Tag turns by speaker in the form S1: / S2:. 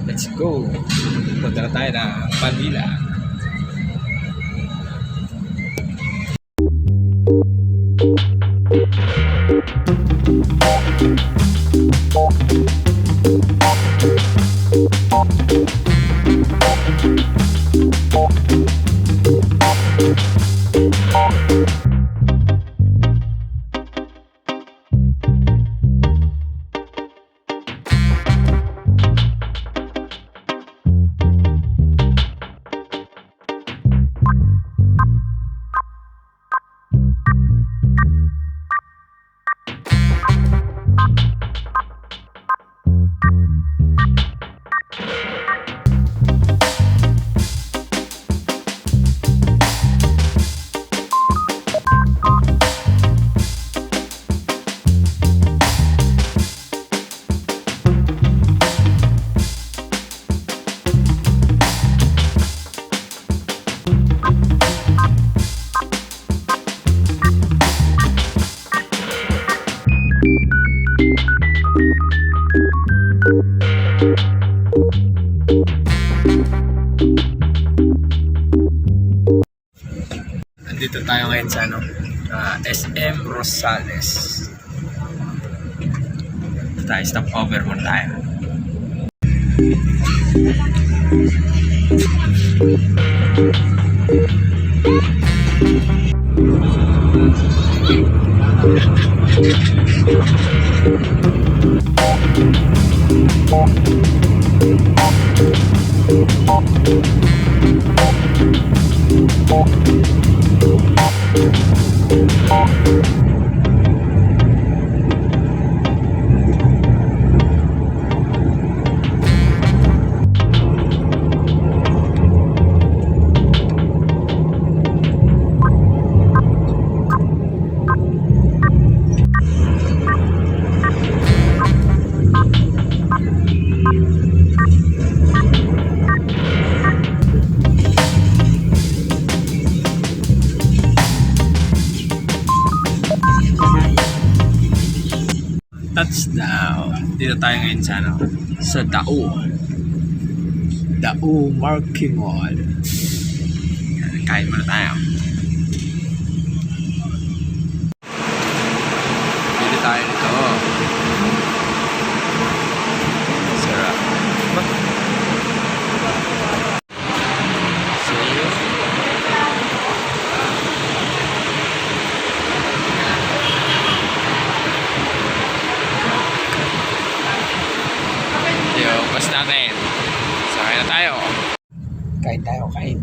S1: Let's go. Punta na tayo ng Manila. Dito tayo ngayon sa SM Rosales. Tayo stop over muna tayo. Touchdown. Dito tayo ngayon sa Dau Market Mall. Kain muna tayo. Dito tayo nito. Sarap. Bus natin. Sakay na tayo. Kain tayo, kain.